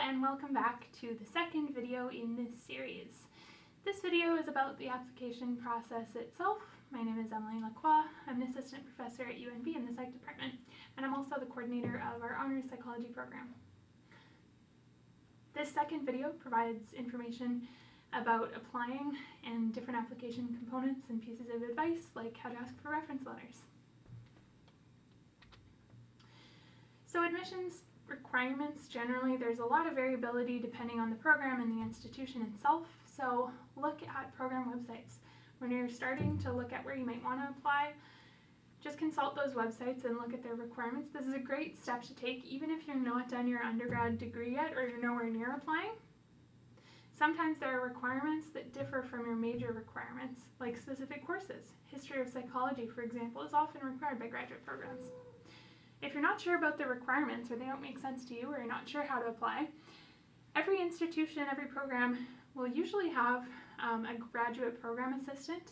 and welcome back to the second video in this series. This video is about the application process itself. My name is Emily Lacroix. I'm an assistant professor at UNB in the psych department, and I'm also the coordinator of our honors psychology program. This second video provides information about applying and different application components and pieces of advice, like how to ask for reference letters. So admissions requirements, generally there's a lot of variability depending on the program and the institution itself, so look at program websites. When you're starting to look at where you might want to apply, just consult those websites and look at their requirements. This is a great step to take even if you're not done your undergrad degree yet or you're nowhere near applying. Sometimes there are requirements that differ from your major requirements, like specific courses. History of psychology, for example, is often required by graduate programs. If you're not sure about the requirements or they don't make sense to you or you're not sure how to apply, every institution, every program will usually have a graduate program assistant,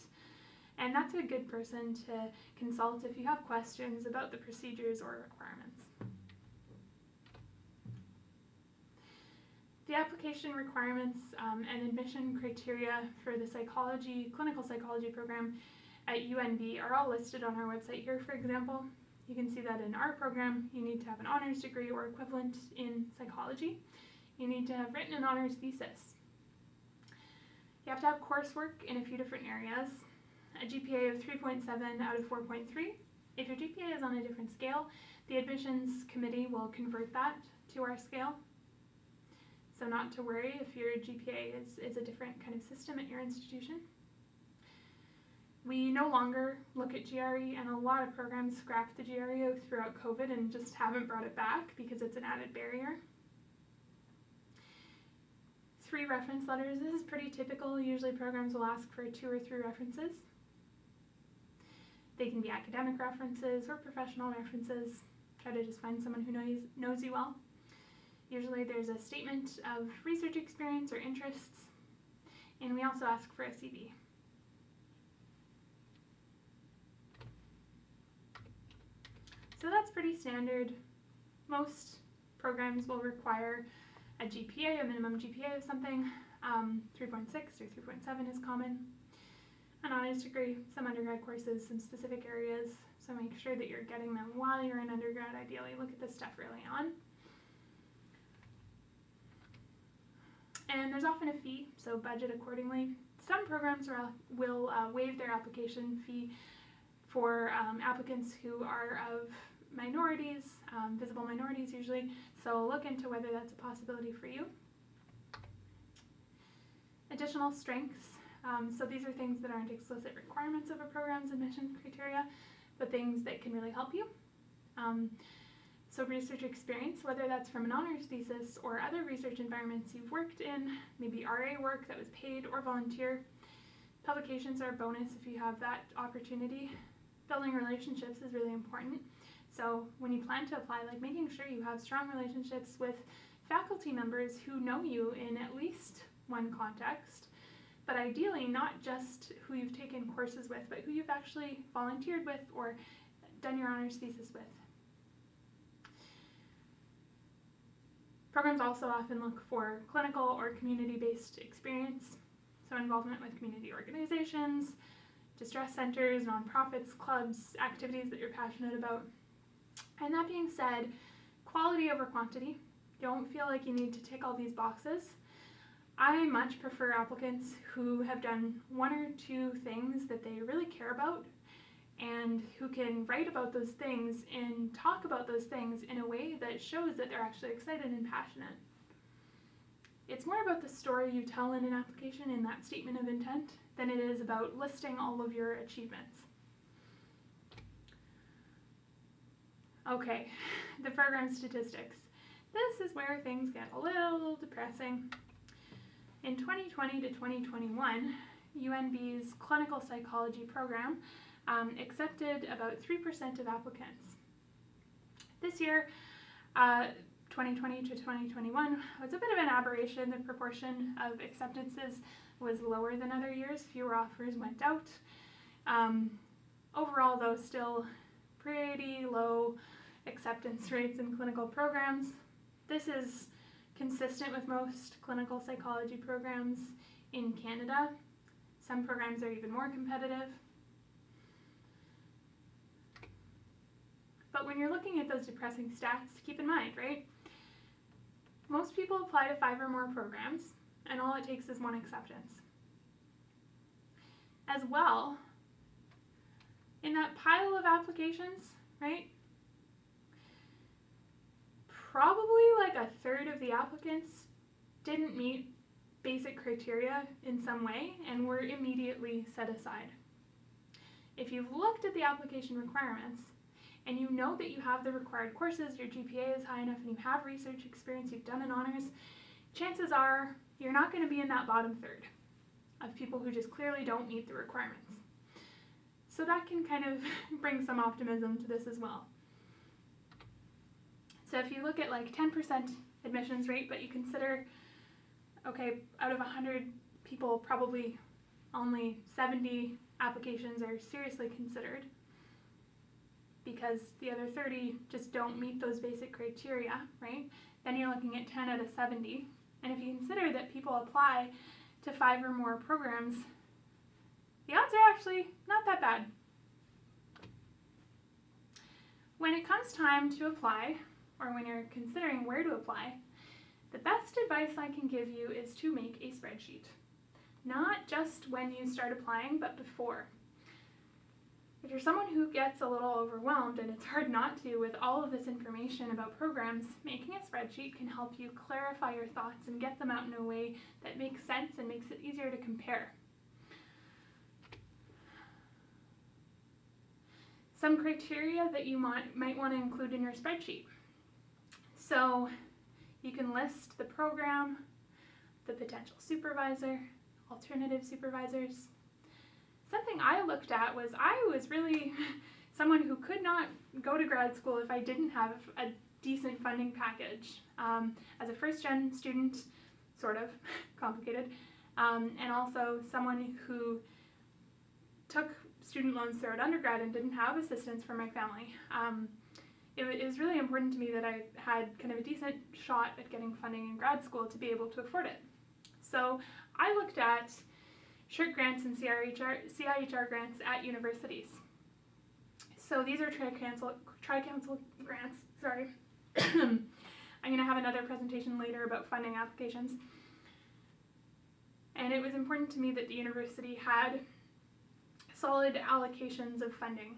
and that's a good person to consult if you have questions about the procedures or requirements. The application requirements and admission criteria for the clinical psychology program at UNB are all listed on our website here, for example. You can see that in our program, you need to have an honors degree or equivalent in psychology. You need to have written an honors thesis. You have to have coursework in a few different areas. A GPA of 3.7 out of 4.3. If your GPA is on a different scale, the admissions committee will convert that to our scale. So not to worry if your GPA is a different kind of system at your institution. We no longer look at GRE, and a lot of programs scrapped the GRE throughout COVID and just haven't brought it back because it's an added barrier. 3 reference letters. This is pretty typical. Usually programs will ask for 2 or 3 references. They can be academic references or professional references. Try to just find someone who knows you well. Usually there's a statement of research experience or interests, and we also ask for a CV. So that's pretty standard. Most programs will require a GPA, a minimum GPA of something. 3.6 or 3.7 is common. An honors degree, some undergrad courses, some specific areas, so make sure that you're getting them while you're in undergrad. Ideally, look at this stuff early on. And there's often a fee, so budget accordingly. Some programs will waive their application fee for applicants who are of minorities, visible minorities usually, so look into whether that's a possibility for you. Additional strengths, so these are things that aren't explicit requirements of a program's admission criteria, but things that can really help you. So research experience, whether that's from an honors thesis or other research environments you've worked in, maybe RA work that was paid or volunteer. Publications are a bonus if you have that opportunity. Building relationships is really important. So when you plan to apply, like making sure you have strong relationships with faculty members who know you in at least one context, but ideally not just who you've taken courses with, but who you've actually volunteered with or done your honors thesis with. Programs also often look for clinical or community-based experience, so involvement with community organizations, distress centers, nonprofits, clubs, activities that you're passionate about. And that being said, quality over quantity. Don't feel like you need to tick all these boxes. I much prefer applicants who have done 1 or 2 things that they really care about and who can write about those things and talk about those things in a way that shows that they're actually excited and passionate. It's more about the story you tell in an application in that statement of intent than it is about listing all of your achievements. Okay, the program statistics. This is where things get a little depressing. In 2020 to 2021, UNB's clinical psychology program accepted about 3% of applicants. This year, 2020 to 2021 was a bit of an aberration. The proportion of acceptances was lower than other years. Fewer offers went out. Overall, though, still pretty low acceptance rates in clinical programs. This is consistent with most clinical psychology programs in Canada. Some programs are even more competitive. But when you're looking at those depressing stats, keep in mind, right? Most people apply to 5 or more programs, and all it takes is one acceptance. As well, in that pile of applications, right, probably like a third of the applicants didn't meet basic criteria in some way and were immediately set aside. If you've looked at the application requirements and you know that you have the required courses, your GPA is high enough, and you have research experience, you've done an honors, chances are you're not going to be in that bottom third of people who just clearly don't meet the requirements. So that can kind of bring some optimism to this as well. So if you look at like 10% admissions rate, but you consider, okay, out of 100 people, probably only 70 applications are seriously considered because the other 30 just don't meet those basic criteria, right? Then you're looking at 10 out of 70. And if you consider that people apply to 5 or more programs, the odds are actually not that bad. When it comes time to apply, or when you're considering where to apply, the best advice I can give you is to make a spreadsheet. Not just when you start applying, but before. If you're someone who gets a little overwhelmed, and it's hard not to with all of this information about programs, making a spreadsheet can help you clarify your thoughts and get them out in a way that makes sense and makes it easier to compare. Some criteria that you might want to include in your spreadsheet. So you can list the program, the potential supervisor, alternative supervisors. Something I looked at was I was really someone who could not go to grad school if I didn't have a decent funding package. As a first-gen student, sort of complicated, and also someone who took student loans throughout undergrad and didn't have assistance from my family. It was really important to me that I had kind of a decent shot at getting funding in grad school to be able to afford it. So I looked at SSHRC grants and CIHR grants at universities. So these are Tri-Council grants, sorry. I'm going to have another presentation later about funding applications. And it was important to me that the university had solid allocations of funding.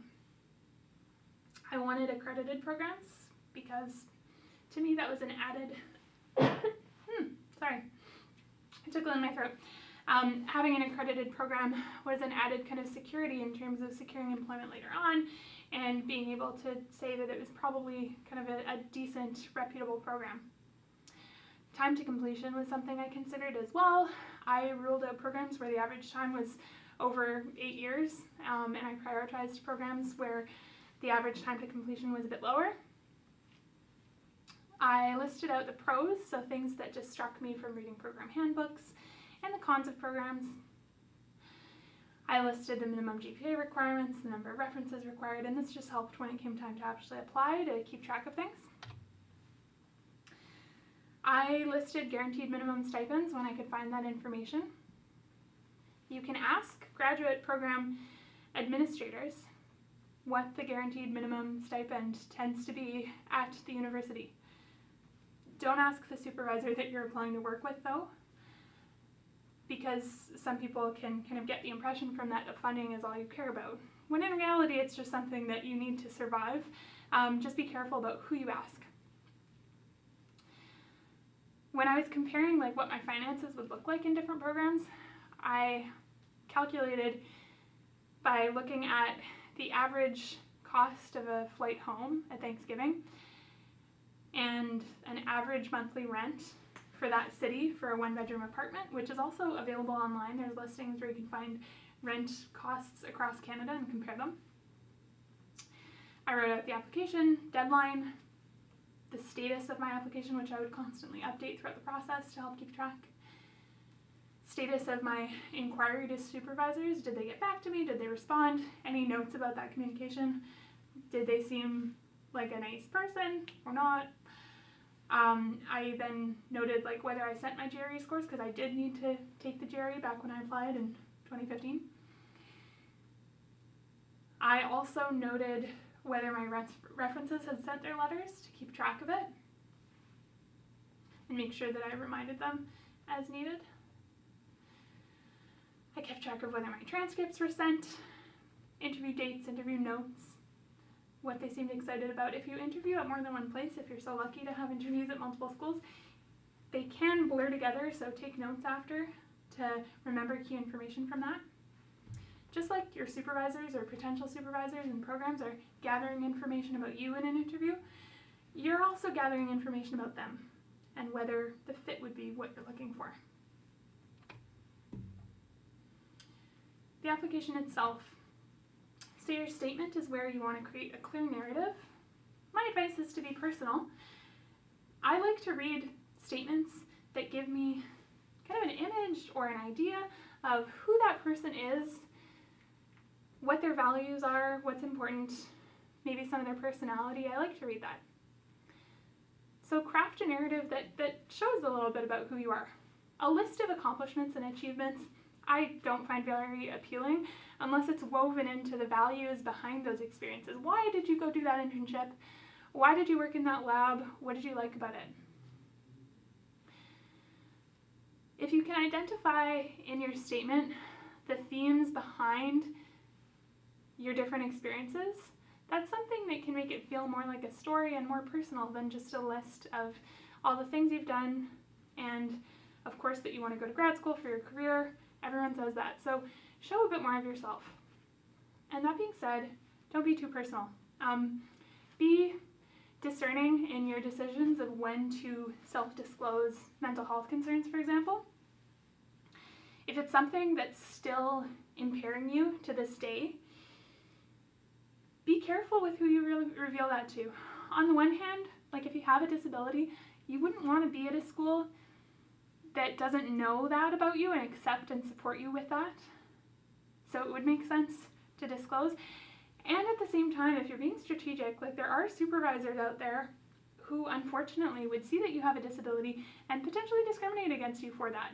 I wanted accredited programs because to me that was an added, sorry, a tickle in my throat. Having an accredited program was an added kind of security in terms of securing employment later on and being able to say that it was probably kind of a decent, reputable program. Time to completion was something I considered as well. I ruled out programs where the average time was over 8 years, and I prioritized programs where the average time to completion was a bit lower. I listed out the pros, so things that just struck me from reading program handbooks, and the cons of programs. I listed the minimum GPA requirements, the number of references required, and this just helped when it came time to actually apply to keep track of things. I listed guaranteed minimum stipends when I could find that information. You can ask graduate program administrators what the guaranteed minimum stipend tends to be at the university. Don't ask the supervisor that you're applying to work with though, because some people can kind of get the impression from that that funding is all you care about, when in reality it's just something that you need to survive. Just be careful about who you ask. When I was comparing like what my finances would look like in different programs, I calculated by looking at the average cost of a flight home at Thanksgiving and an average monthly rent for that city for a 1-bedroom apartment, which is also available online. There's listings where you can find rent costs across Canada and compare them. I wrote out the application, deadline, the status of my application, which I would constantly update throughout the process to help keep track. Status of my inquiry to supervisors, did they get back to me? Did they respond? Any notes about that communication? Did they seem like a nice person or not? I then noted like whether I sent my GRE scores, because I did need to take the GRE back when I applied in 2015. I also noted whether my references had sent their letters to keep track of it and make sure that I reminded them as needed. I kept track of whether my transcripts were sent, interview dates, interview notes, what they seemed excited about. If you interview at more than one place, if you're so lucky to have interviews at multiple schools, they can blur together, so take notes after to remember key information from that. Just like your supervisors or potential supervisors in programs are gathering information about you in an interview, you're also gathering information about them and whether the fit would be what you're looking for. The application itself. So your statement is where you want to create a clear narrative. My advice is to be personal. I like to read statements that give me kind of an image or an idea of who that person is, what their values are, what's important, maybe some of their personality. I like to read that. So craft a narrative that shows a little bit about who you are. A list of accomplishments and achievements I don't find very appealing unless it's woven into the values behind those experiences. Why did you go do that internship? Why did you work in that lab? What did you like about it? If you can identify in your statement the themes behind your different experiences, that's something that can make it feel more like a story and more personal than just a list of all the things you've done, and of course that you want to go to grad school for your career. Everyone says that. So show a bit more of yourself. And that being said, don't be too personal. Be discerning in your decisions of when to self-disclose mental health concerns, for example. If it's something that's still impairing you to this day, be careful with who you really reveal that to. On the one hand, like if you have a disability, you wouldn't want to be at a school that doesn't know that about you and accept and support you with that. So it would make sense to disclose. And at the same time, if you're being strategic, like there are supervisors out there who unfortunately would see that you have a disability and potentially discriminate against you for that,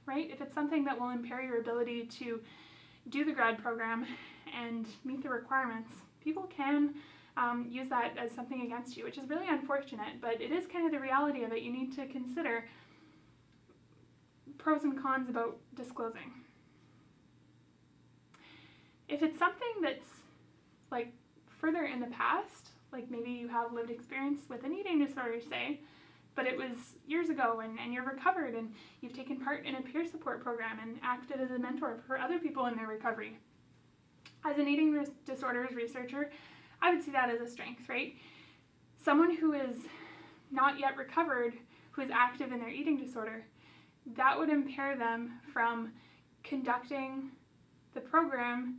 right? If it's something that will impair your ability to do the grad program and meet the requirements, people can use that as something against you, which is really unfortunate, but it is kind of the reality of it. You need to consider pros and cons about disclosing. If it's something that's like further in the past, like maybe you have lived experience with an eating disorder, say, but it was years ago and you're recovered and you've taken part in a peer support program and acted as a mentor for other people in their recovery. As an eating disorders researcher, I would see that as a strength, right? Someone who is not yet recovered, who is active in their eating disorder, that would impair them from conducting the program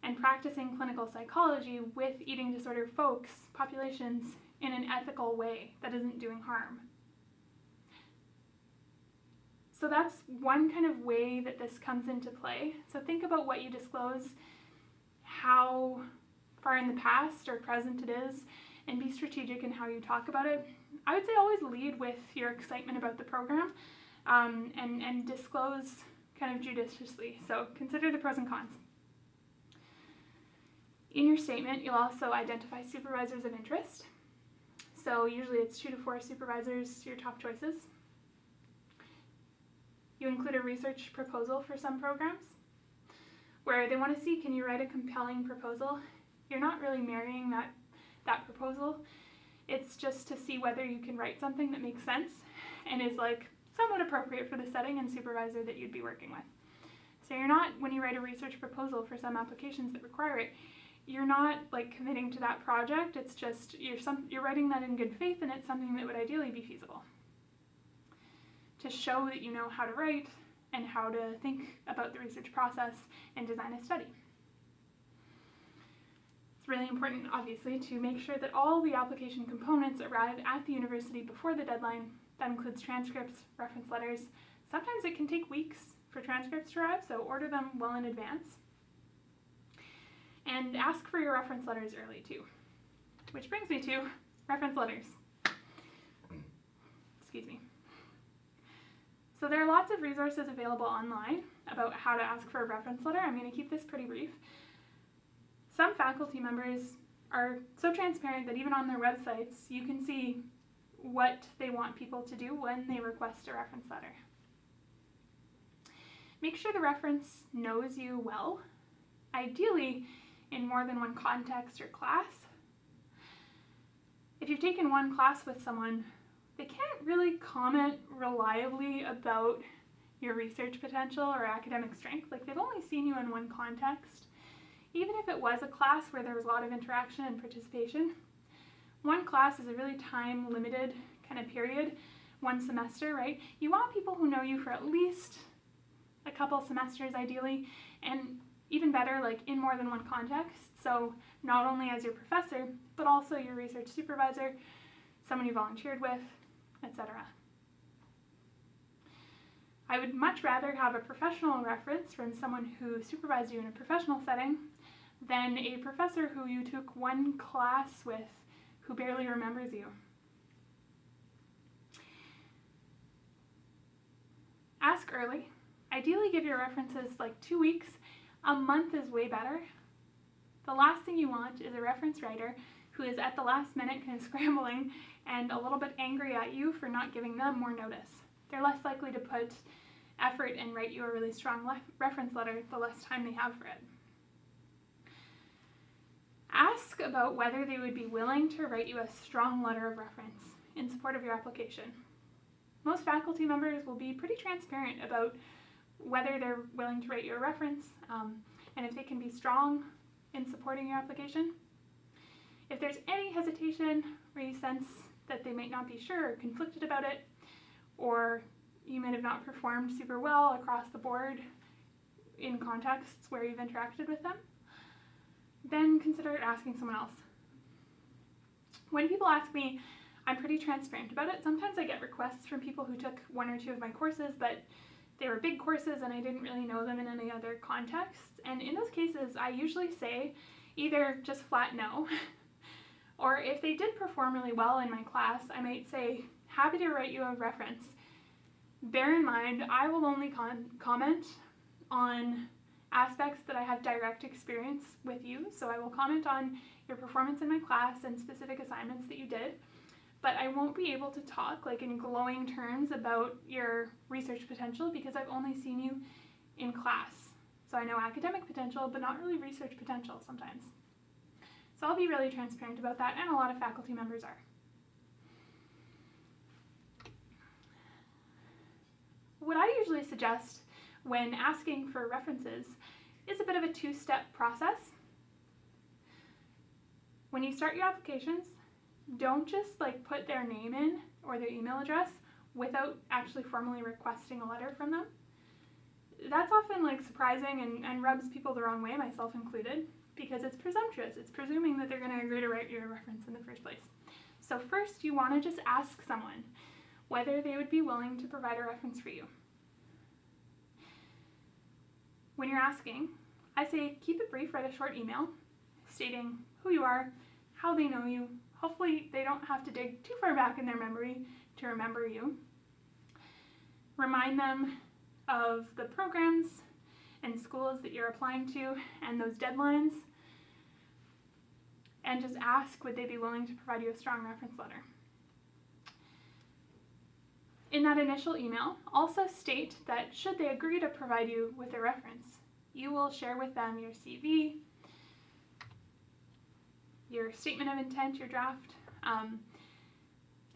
and practicing clinical psychology with eating disorder folks, populations, in an ethical way that isn't doing harm. So that's one kind of way that this comes into play. So think about what you disclose, how far in the past or present it is, and be strategic in how you talk about it. I would say always lead with your excitement about the program and disclose kind of judiciously. So consider the pros and cons. In your statement, you'll also identify supervisors of interest. So usually it's 2 to 4 supervisors, your top choices. You include a research proposal for some programs where they want to see, can you write a compelling proposal? You're not really marrying that proposal. It's just to see whether you can write something that makes sense and is like somewhat appropriate for the setting and supervisor that you'd be working with. So you're not, when you write a research proposal for some applications that require it, you're not like committing to that project. It's just you're writing that in good faith, and it's something that would ideally be feasible. To show that you know how to write and how to think about the research process and design a study. It's really important, obviously, to make sure that all the application components arrive at the university before the deadline. That includes transcripts, reference letters. Sometimes it can take weeks for transcripts to arrive, so order them well in advance. And ask for your reference letters early too. Which brings me to reference letters. Excuse me. So there are lots of resources available online about how to ask for a reference letter. I'm going to keep this pretty brief. Some faculty members are so transparent that even on their websites you can see what they want people to do when they request a reference letter. Make sure the reference knows you well, ideally in more than one context or class. If you've taken one class with someone, they can't really comment reliably about your research potential or academic strength. Like, they've only seen you in one context. Even if it was a class where there was a lot of interaction and participation, one class is a really time-limited kind of period, one semester, right? You want people who know you for at least a couple semesters ideally, and even better, like in more than one context. So not only as your professor, but also your research supervisor, someone you volunteered with, etc. I would much rather have a professional reference from someone who supervised you in a professional setting than a professor who you took one class with who barely remembers you. Ask early. Ideally give your references like 2 weeks. A month is way better. The last thing you want is a reference writer who is at the last minute kind of scrambling and a little bit angry at you for not giving them more notice. They're less likely to put effort and write you a really strong reference letter the less time they have for it. Ask about whether they would be willing to write you a strong letter of reference in support of your application. Most faculty members will be pretty transparent about whether they're willing to write you a reference and if they can be strong in supporting your application. If there's any hesitation or you sense that they might not be sure or conflicted about it, or you might have not performed super well across the board in contexts where you've interacted with them, then consider asking someone else. When people ask me, I'm pretty transparent about it. Sometimes I get requests from people who took 1 or 2 of my courses, but they were big courses and I didn't really know them in any other contexts. And in those cases, I usually say either just flat no, or if they did perform really well in my class, I might say, happy to write you a reference. Bear in mind, I will only comment on aspects that I have direct experience with you. So I will comment on your performance in my class and specific assignments that you did, but I won't be able to talk like in glowing terms about your research potential because I've only seen you in class. So I know academic potential, but not really research potential sometimes. So I'll be really transparent about that, and a lot of faculty members are. What I usually suggest when asking for references is a bit of a 2-step process. When you start your applications, don't just like put their name in or their email address without actually formally requesting a letter from them. That's often like surprising and rubs people the wrong way, myself included, because it's presumptuous. It's presuming that they're going to agree to write you a reference in the first place. So first you want to just ask someone whether they would be willing to provide a reference for you. When you're asking, I say keep it brief, write a short email stating who you are, how they know you. Hopefully they don't have to dig too far back in their memory to remember you. Remind them of the programs and schools that you're applying to and those deadlines, and just ask would they be willing to provide you a strong reference letter. In that initial email, also state that should they agree to provide you with a reference, you will share with them your CV, your statement of intent, your draft,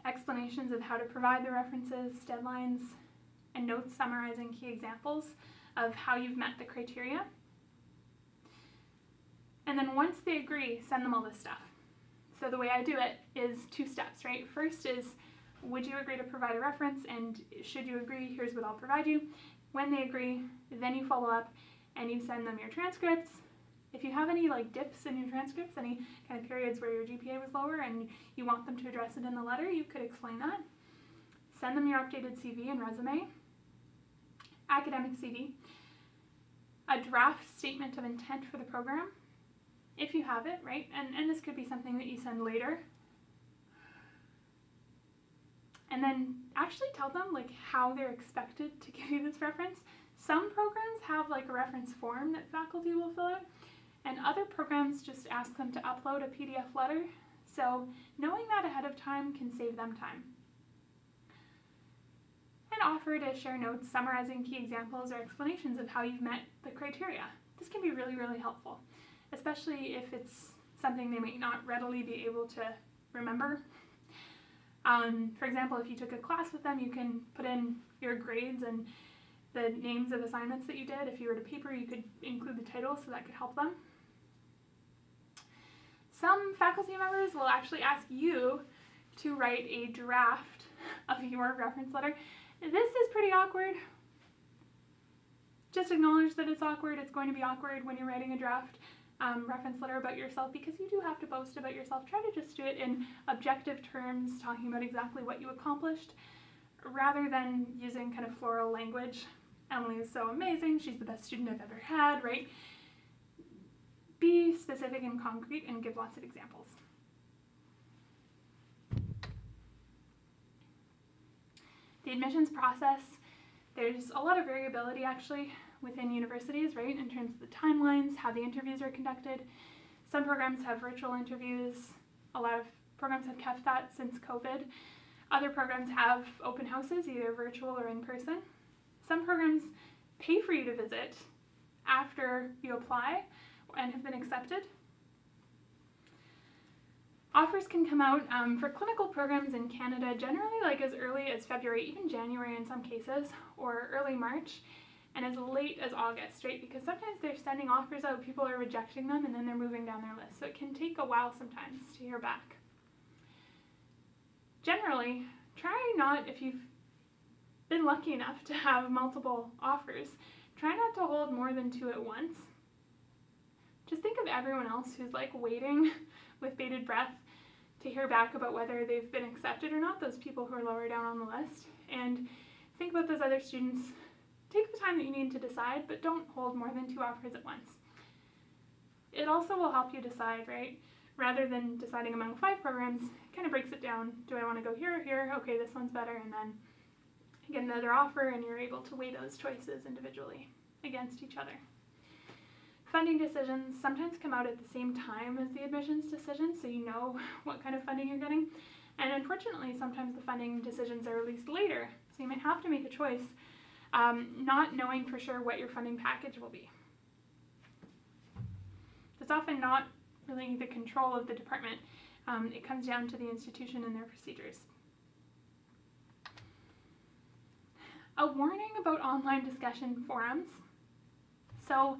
explanations of how to provide the references, deadlines, and notes summarizing key examples of how you've met the criteria. And then once they agree, send them all this stuff. So the way I do it is 2 steps, right? First is, would you agree to provide a reference? And should you agree, here's what I'll provide you. When they agree, then you follow up and you send them your transcripts. If you have any like dips in your transcripts, any kind of periods where your GPA was lower and you want them to address it in the letter, you could explain that. Send them your updated CV and resume, academic CV, a draft statement of intent for the program, if you have it, right? And this could be something that you send later. and then actually tell them like how they're expected to give you this reference. Some programs have like a reference form that faculty will fill out, and other programs just ask them to upload a PDF letter. So knowing that ahead of time can save them time. And offer to share notes summarizing key examples or explanations of how you've met the criteria. This can be really, really helpful, especially if it's something they might not readily be able to remember. For example, if you took a class with them, you can put in your grades and the names of assignments that you did. If you wrote a paper, you could include the title, so that could help them. Some faculty members will actually ask you to write a draft of your reference letter. This is pretty awkward. Just acknowledge that it's awkward. It's going to be awkward when you're writing a draft reference letter about yourself, because you do have to boast about yourself. Try to just do it in objective terms, talking about exactly what you accomplished, rather than using kind of floral language. Emily is so amazing. She's the best student I've ever had, right? Be specific and concrete and give lots of examples. The admissions process, there's a lot of variability actually within universities, right, in terms of the timelines, how the interviews are conducted. Some programs have virtual interviews. A lot of programs have kept that since COVID. Other programs have open houses, either virtual or in person. Some programs pay for you to visit after you apply and have been accepted. Offers can come out for clinical programs in Canada generally like as early as February, even January in some cases, or early March, and as late as August, right? Because sometimes they're sending offers out, people are rejecting them, and then they're moving down their list. So it can take a while sometimes to hear back. Generally, try not, if you've been lucky enough to have multiple offers, try not to hold more than 2 at once. Just think of everyone else who's like waiting with bated breath to hear back about whether they've been accepted or not, those people who are lower down on the list, and think about those other students. Take the time that you need to decide, but don't hold more than 2 offers at once. It also will help you decide, right? Rather than deciding among 5 programs, it kind of breaks it down. Do I want to go here or here? Okay, this one's better, and then you get another offer, and you're able to weigh those choices individually against each other. Funding decisions sometimes come out at the same time as the admissions decision, so you know what kind of funding you're getting. And unfortunately, sometimes the funding decisions are released later, so you might have to make a choice, not knowing for sure what your funding package will be. It's often not really the control of the department. It comes down to the institution and their procedures. A warning about online discussion forums. So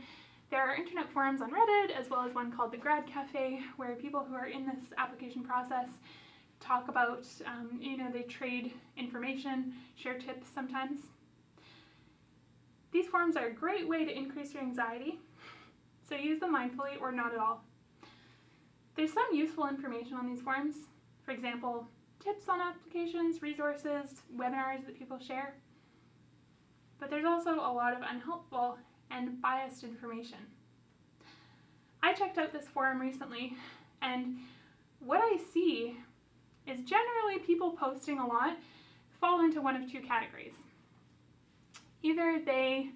there are internet forums on Reddit, as well as one called the Grad Cafe, where people who are in this application process talk about, they trade information, share tips sometimes. These forums are a great way to increase your anxiety, so use them mindfully or not at all. There's some useful information on these forums. For example, tips on applications, resources, webinars that people share. But there's also a lot of unhelpful and biased information. I checked out this forum recently, and what I see is generally people posting a lot fall into one of 2 categories. Either they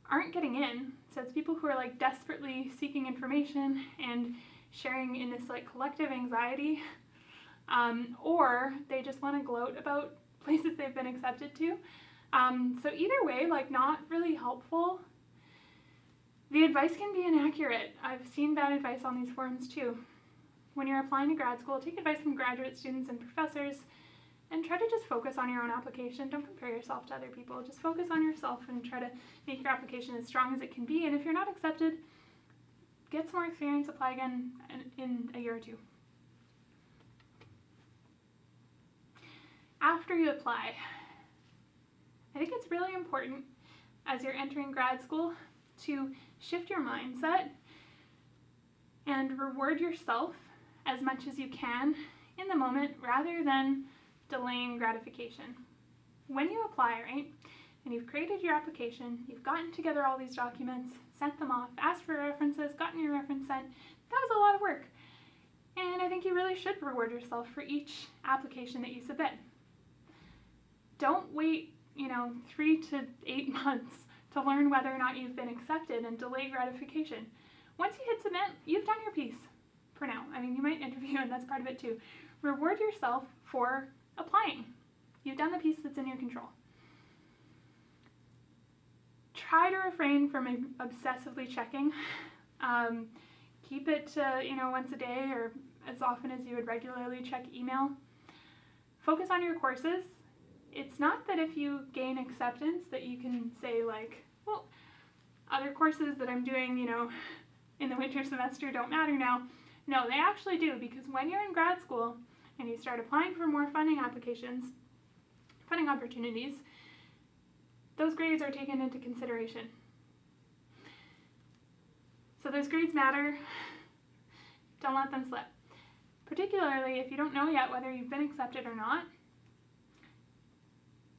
aren't getting in, so it's people who are like desperately seeking information and sharing in this like collective anxiety, or they just want to gloat about places they've been accepted to. So either way, like not really helpful. The advice can be inaccurate. I've seen bad advice on these forums too. When you're applying to grad school, take advice from graduate students and professors, and try to just focus on your own application. Don't compare yourself to other people. Just focus on yourself and try to make your application as strong as it can be. And if you're not accepted, get some more experience, apply again in a year or 2. After you apply, I think it's really important as you're entering grad school to shift your mindset and reward yourself as much as you can in the moment rather than delaying gratification. When you apply, right, and you've created your application, you've gotten together all these documents, sent them off, asked for references, gotten your reference sent, that was a lot of work. And I think you really should reward yourself for each application that you submit. Don't wait, 3 to 8 months to learn whether or not you've been accepted and delay gratification. Once you hit submit, you've done your piece for now. I mean, you might interview and that's part of it too. Reward yourself for applying. You've done the piece that's in your control. Try to refrain from obsessively checking. Keep it to, once a day or as often as you would regularly check email. Focus on your courses. It's not that if you gain acceptance that you can say like, well, other courses that I'm doing, in the winter semester don't matter now. No, they actually do, because when you're in grad school and you start applying for more funding opportunities, those grades are taken into consideration. So those grades matter. Don't let them slip. Particularly if you don't know yet whether you've been accepted or not,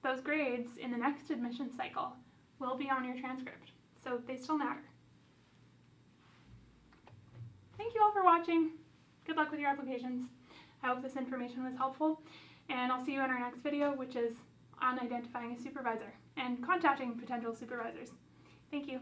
those grades in the next admission cycle will be on your transcript. So they still matter. Thank you all for watching. Good luck with your applications. I hope this information was helpful, and I'll see you in our next video, which is on identifying a supervisor and contacting potential supervisors. Thank you.